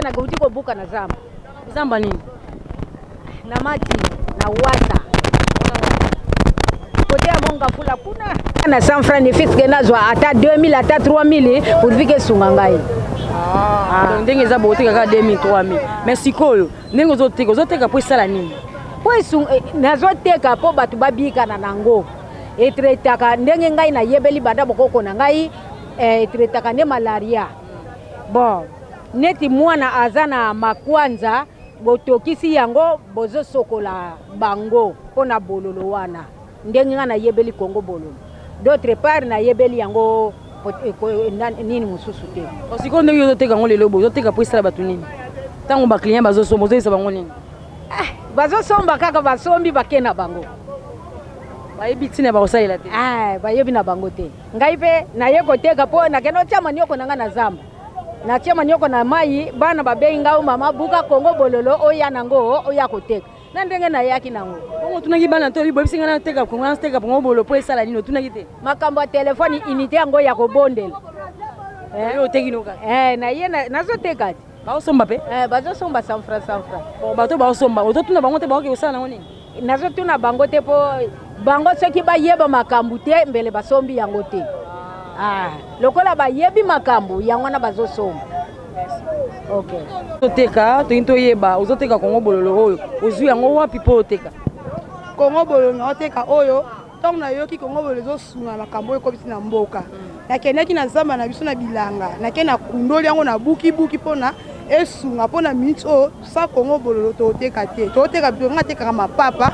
Na gutiko buka na zamba. Zamba nini? Na maji na wata. Kote ya monga fula kuna. Na San Fran fiske nazwa ata 2000 ata 3000 urvike sungangai. Donc ndenge za bote kaka 2000 3000. Mais sikoyo ndenge zoteka po sala nini? Po nazoteka po batu babika na nango. Etretaka ndenge ngai na yebeli banda bokoko na ngai etretaka ne malaria. Bon. Neti mwana azana makwanza botokisi yango bozo sokola bango pona bololo wana ndenge na yebeli Kongo bololo d'autre part na yebeli yango nini mususu te osiko ndenge yozoteka ngo lelo bozoteka po isala batu nini tango ba client bazosomba bozisa bango nini bazosomba kaka basombi bakena bango bayebi tina bakosalela te bayebi na bango te ngai pe na ye koteka po na keno chama nyoko nanga na zamba na chama nyoko na mai bana babei ngao mama buka Kongo bololo oya nango oya koteka na ndenge na yaki nango Kongo tunaki bana to bibobisinga na teka Kongo na teka Kongo bololo po esala nino tunaki te makambo ya telefoni unité yango ya kobondela yo teki noka na ye nazoteka ti baosomba pe bazosomba 100 francs bon bato baosomba ototuna bango te baoke osala nango nini nazotuna bango te po bango soki bayeba makambo te mbele basombi yango te lokola bayebi makambo yango na bazosomba. Okay. Toteka to yeba uzoteka Kongo bololo oyo ozwi yango wapi po oteka Kongo bololo na oteka oyo ntango na yoki Kongo bololo ezosunga makambo oyo ekobisi na mboka nakendaki na zamba na biso na bilanga nake na kundoli yango na buki mpona esunga mpona minute oyo sa Kongo bololo toteka te toteka biso nga tekaka mapapa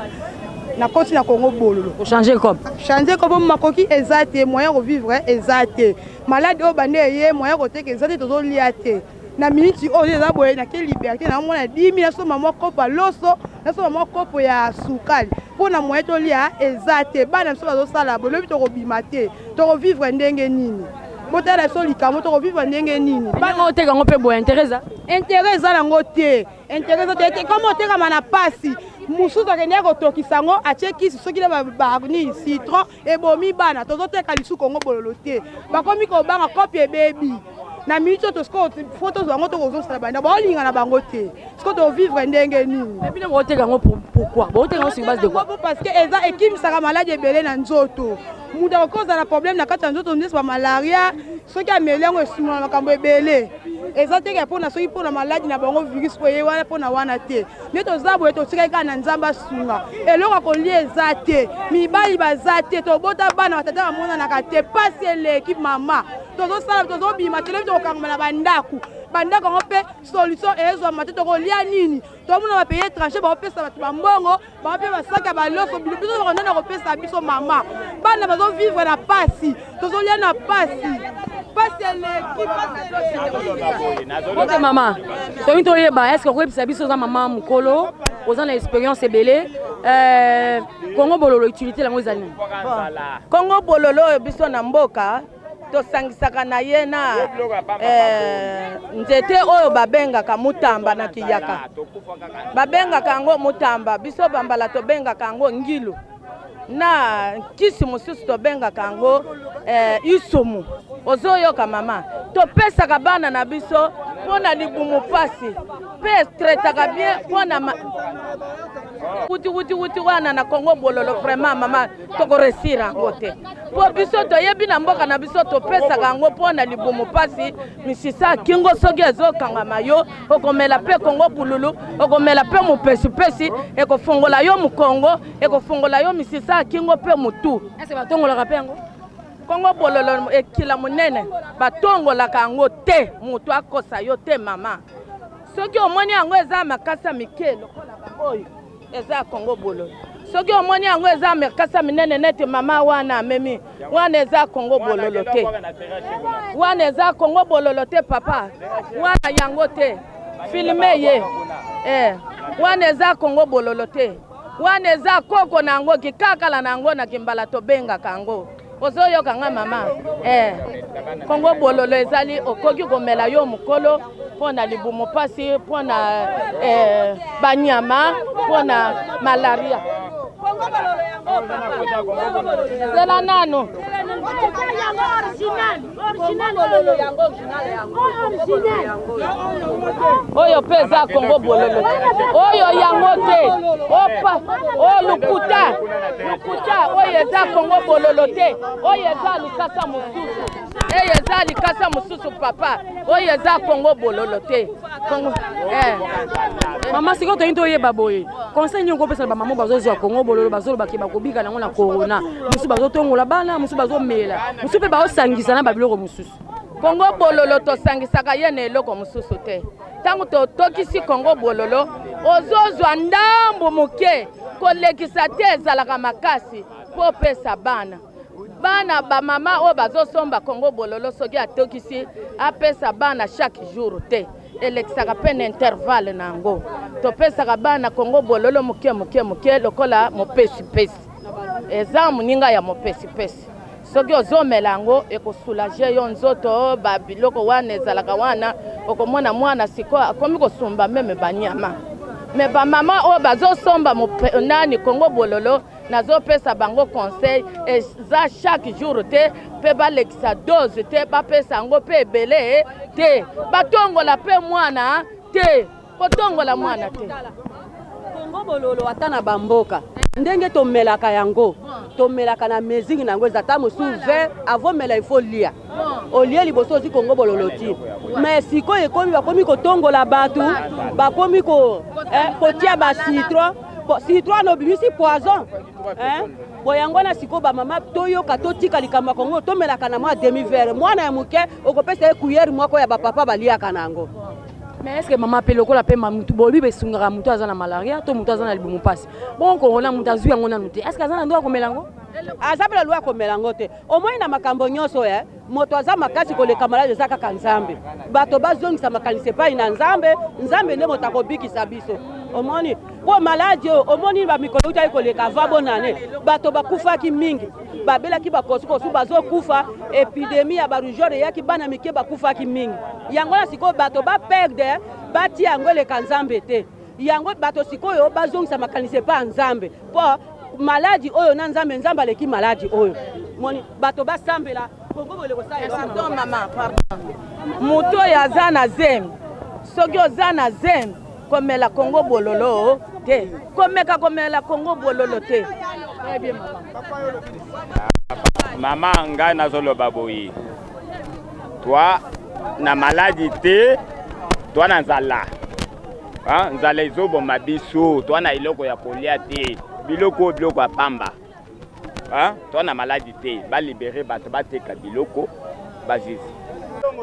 na koti na Kongo bololo changer comme makoki ezate moyen revivre ezate malade o bande ye moyen koteka ezate tozolia te na minute oyo eza boye na ke liberté na mona 10 000 nasoma mwa kopo loso nasoma mwa kopo ya sukali mpona moyen tolia ezate bana biso bazosala bolobi tokobima te tokovivre ndenge nini botala so likambo tokovivre ndenge nini bana oteka ngo pe boye intérêt eza nango te intérêt eza te comme otekama na pasi mususu akendeki kotokisa yango atie kisi soki na barni citron ebomi bana tozoteka lisu Kongo bololo te bakomi kobanga kopi ebebi na minute oyo tosiko fo tozwa yango tokozosala banda baolinga na bango te siko tovivre ndenge nini ebile booteka yango pourquoi booteka yango sur base de quoi parce que eza ekimisaka maladi ebele na nzoto mutu akokozala problème na kati ya nzoto ndesi bamalaria soki ameli yango esimula makambo ebele eza teke mpona soki mpona maladi na bango virus po ye wana mpona wana te nde toza boye totikaki kaka na nzambe asunga eloko kolia eza te mibali baza te tobota bana batata bamonanaka te pasi eleki mama tozosala tozobima telebi tokokangama na bandako yango mpe solution ezwama te tokolia nini tomona bapaye étranger baopesa bato bambongo baope basaki ya baloso biso bakondana kopesa biso mama bana bazovivre na pasi tozolia na pasi pasi eleki ote mama toki toyeba est-ce que okoyebisa biso oza mama mokolo oza na expérience ebele Kongo bololo utilité yango eza nini Kongo bololo oyo biso na mboka tosangisaka na ye na nzete oyo babengaka mutamba na kiyaka babengaka yango mutamba biso bambala tobengaka yango ngilu na kisi mosusu tobengaka yango isumu ozoyoka mama topesaka bana na biso mpona libumu pasi mpe tretaka bien mpona wuti wana na Kongo bololo vraiment mama tokoresira yango te po biso toyebi na mboka na biso topesaka yango mpona libumu pasi misisa kingo soki ezokangama yo okomela mpe Kongo bululu okomela mpe mopesipesi ekofongola yo mokongo ekofongola yo misisa kingo mpe mutu ese batongolaka mpe yango Kongo bololo ekila monene batongolaka yango te mutu akosa yo te mama soki omoni yango eza makasa mikelo oyo eza Kongo bololo soki omoni yango eza makasa minene nete mama wana amemi wana eza Kongo bololo te wana eza Kongo bololo te papa wana yango te filme ye wana eza Kongo bololo te wana eza koko na yango kikakala na yango na kimbala tobengaka yango ozoyoka nga mama kongo bololo ezali okoki komela yo mokolo mpona libumu pasi mpona banyama mpona malaria zela nano oyo mpe eza kongo bololo oyo yango te opa o lukuta oyo eza kongo bololo te oyo eza likasa mosusu eyo eza likasa mosusu papa oyo eza kongo bololo te mama sikoyo toyini toyeba boye conseil nyongo opesa na bamama bazozwa kongo bololo bazolobaki bakobika nango na corona mosusu bazotongola bana mosusu bazomela mosusu mpe baosangisa na babiloko mosusu kongo bololo tosangisaka ye na eloko mosusu te ntango totokisi kongo bololo ozozwa ndambo moke kolekisa te ezalaka makasi mpo opesa bana bamama oyo bazosomba kongo bololo soki atokisi apesa bana chaque jour te elekisaka mpe na intervalle na yango topesaka bana kongo bololo moke lokola mopesipesi eza moninga ya mopesipesi soki ozomela yango ekosoulage yo nzoto babiloko wana ezalaka wana okomona mwana sikoyo akomi kosumba meme banyama me bamama oyo bazosomba nani kongo bololo nazopesa bango conseil eza chaque jour te mpe balekisa dose te bapesa yango mpe ebele te batongola mpe mwana te kotongola mwana te kongo bololo ata na bamboka ndenge tomelaka yango tomelaka na mesure nango eza ta mosusu 20 avomela ifo lia olie liboso ozi kongo bololo ti mais sikoyo ekomi bakomi kotongola bato bakomi kotia bacitron citron nobimisi poison boye yango na sikoyo bamama toyoka totika likambo kongo tomelaka na mwa demi verre mwana ya moke okopesa ye kuyere mwako ya bapapa baliaka nango. Mais est-ce que maman pe lokola pe mamutu boli besungaka mutu aza na malaria to mutu aza na libumu pasi bon corona mutu azwi yango nanu te est-ce que aza na ndo akomelango aza pe lwa akomelango te omoi na makambo nyonso moto aza makasi koleka maladi eza kaka nzambe bato bazongisa makanisi epai na nzambe nde moto akobikisa biso omoni po maladi omoni bamikolo uti ayi koleka va bonane bato bakufaki mingi babelaki bakosukosu bazokufa epidemie ya barujore eyaki bana mike bakufaki mingi yango na sikoyo bato baperde batia yango eleka nzambe te yango bato sikoyo bazongisa makanisi epai nzambe po maladi oyo na nzambe aleki maladi oyo moni bato basambela kongo boleko pardon mama pardon moto oyo aza na zemi soki oza na zemi komela kongo bololo te komela kongo bololo te mama ngai nazoloba boye toi na maladi te toi na nzala nzala ezoboma biso toi na eloko ya kolia te biloko ya pamba toi na maladi te balibere bato bateka biloko bazizi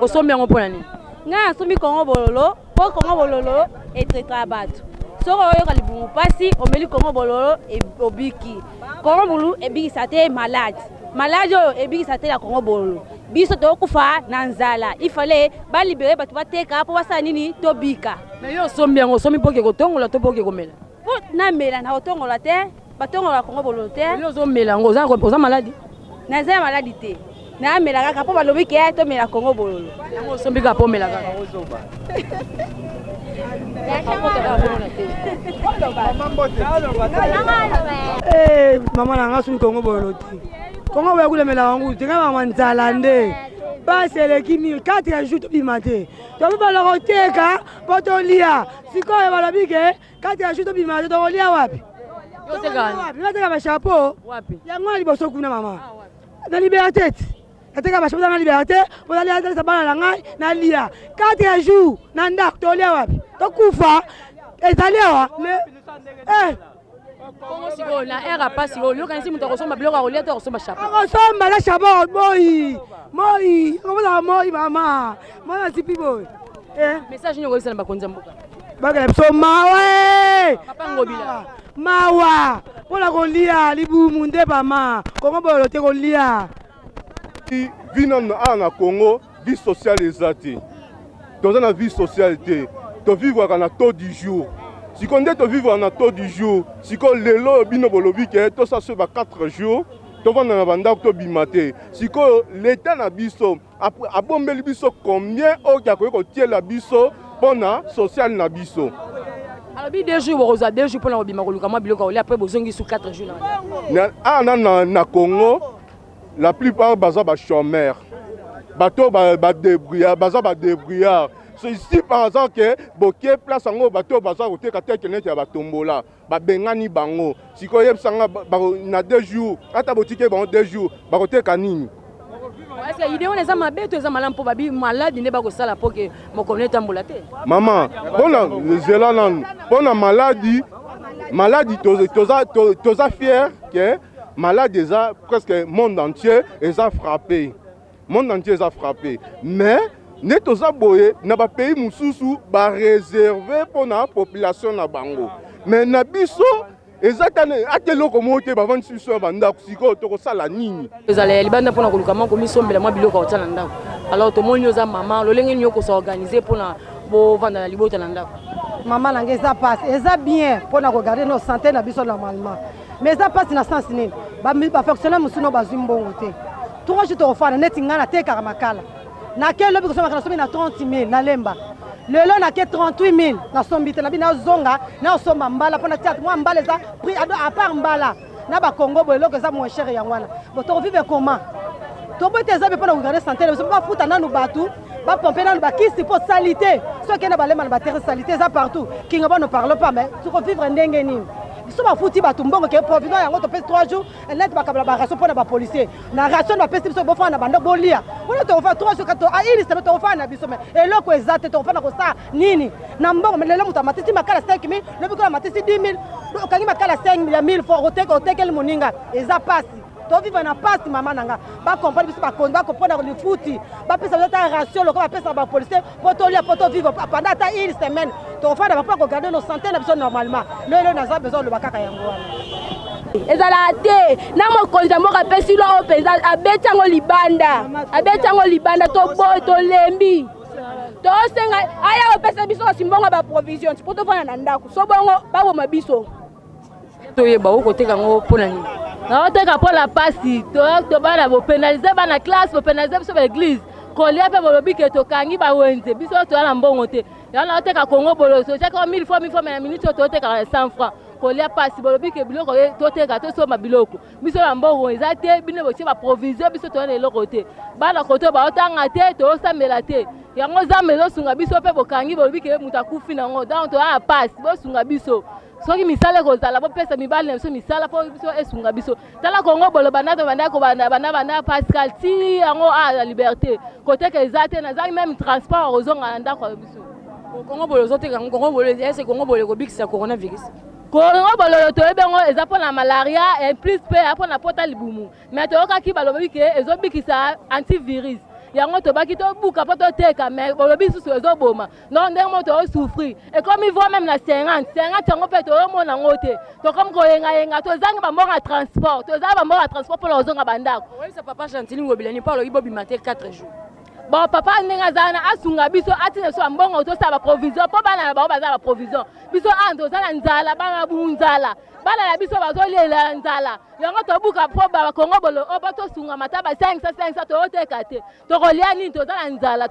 osombi yango mpona nini ngai nasombi kongo bololo mpo kongo bololo etraitaka bato soki oyoka libumu mpasi omeli kongo bololo obiki kongo bololo ebikisa te maladi oyo ebikisa te na kongo bololo biso tokufa na nzala ifale balibere bato bateka mpo basala nini tobika mais yo osombi yango osombi mpo oke kotongola to mpo oke komela mpo namela na kotongola te batongola kongo bololo te yo ozomela yango oza maladi naza ya maladi te namela kaka mpo balobi ke tomela kongo bololo yango osombi kaka mpo omela kaka mama na nga sumi kongo bololo te kongo boya kulemela wangu te ngai mama nzala nde basi eleki mili 4 jours tobima te tobibala koteka mpo tolia sikoyo balobi ke 4 jours tobima te tokolia wapi nateka bachapeau yango na liboso kuna mama na liberté nateka bachapeau na liberté mpo nalia bana na ngai nalia 4 jours na ndako tolia wapi tokufa ezali awa kongo sikoyo na aire apasi oyo yokanisi moto akosomba biloko akolia to akosomba chapeau akosomba na chapeau moi akomozaka moi mama mwana sipi boye message nini okolisa na bakonzi ya mboka bakela biso mawa papa ngobila mawa mpona kolia libumu nde mama kongo bololo te kolia vi nano awa na kongo vie sociale eza te toza na vie sociale te tovivwaka na taux du jour sikoyo nde tovivre na taux du jour sikoyo lelo bino bolobi ke tosala ba 4 jours tovanda na bandako tobima te sikoyo l'état na biso abombeli biso combien oyo akoki kotiela biso mpona social na biso. Alors, 2 jours, vous avez 2 jours pour l'obima, après vous avez 4 jours. Na Congo, la plupart baza ba chômeurs. Bateau ba débrouillard, baza ba débrouillard. C'est ici par exemple que boké place en bateau baza côté ka tête net ya batombola, ba bengani bango. Siko yeb sanga na 2 jours, ata botike bango 2 jours, ba côté kanini. Est-ce que l'idée on est ma bête ou malam pour babi malade n'est pas que ça la pour que mon connaît tambolate. Maman, pona maladie toza fier que malade déjà presque monde entier les a frappé. Monde entier les a frappé. Mais ne toza boye na ba pays mususu ba réservé pour la population na bango. Mais na biso exactement ateloko mote ba vandi biso banda kusiko to kosala nini. Ezala libanda pona kolukama ko misombela mwa biloko otala ndako. Alors to moni oza maman lolenge nyoko so organiser pona bo vanda na libota na ndako. Maman nanga eza passe eza bien pona ko garder nos santé na biso normalement. Mais eza passe na sens nini. Ba fonctionnaire musino bazwi mbongo te. Tout je te refana neti ngana te karamakala. Na quel lobi ko so makala so na 30 000 na lemba. Lelo na ke 38 000 na sombite na bina zonga na osomba mbala pona théâtre moi mbala za prix à part mbala na ba Congo boyelo que ça moins cher ya ngwana bo to vivre comment to bote za be pona regarder santé so ba futa na no batu ba pomper na ba kisi pour salité so ke na ba lema na ba terre salité ça partout ki ngaba ne parle pas mais tu ko vivre ndenge nini biso ba futi ba tumbongo ke provision yango to pèse 3 jours net ba kabla ba ration pona ba policier na ration ba pèse biso bo fa na banda bolia pona to fa 3 jours ka to a ili se to fa na biso mais eloko exacte to fa na ko sa nini na mbongo mais lelo muta matisi makala 5 000 le biko matisi 10 000 okangi makala 5 000 faut oteke le moninga eza pasi to vivre na pasi maman nanga ba comprendre biso ba comprendre le futi ba pesa ta ration loko ba pesa ba policier pour to lia pour to vivre pendant ta une semaine to fa na pas regarder nos santé na biso normalement lelo na za besoin le bakaka yango wana ezala te na mokonzi moko apesi lo openza abetango libanda to boy to lembi to senga aya opesa biso simbongo ba provision pour to fana na ndako so bongo baboma biso to yeba okoteka ngo pona nini na oteka pola pasi to bana bo pénaliser bana classe bo pénaliser biso ba église kolia pe bolobi ke to kangi ba wenze biso to ala mbongo te yana oteka Congo boloso chaka 1000 fois na minute to oteka 100 francs kolia pasi bolobi ke biloko to teka to soma biloko biso la mbongo eza te bino botie ba provision biso to na eloko te bana koto ba otanga te to osambela te yango zamelo sunga biso pe bokangi bolobi ke mutakufi nango donc to a pasi bo sunga biso soki misala kozala bo pesa mibali na biso misala po biso esunga biso tala Congo bolo bana to banda ko bana Pascal ti yango a la liberté côté que ezate na zaki même transport ozonga na ndako biso Congo bolo zote Congo bolo est Congo bolo ko bikisa coronavirus Congo bolo to ebengo eza pona malaria et plus pe apona pota libumu mais to okaki balobi ke ezobikisa antivirus yango to baki to buka poto teka mais bolobi susu ezoboma non ndenge moto o souffrir et comme il voit même na 50 yango pe to mona ngote to comme ko yenga to zanga ba mbonga transport to zanga ba mbonga transport pour ozonga bandako oui ça papa Chantiline ngobelani pa lo ibobi maté 4 jours bon papa ndenge zana asunga biso atina so mbongo to sa ba provision po bana na ba baza ba provision biso ando zana nzala bana bunzala bana na biso bazolela nzala yango to buka po ba Congo bolo oba to sunga mataba 500 to oteka te to kolia nini to zana nzala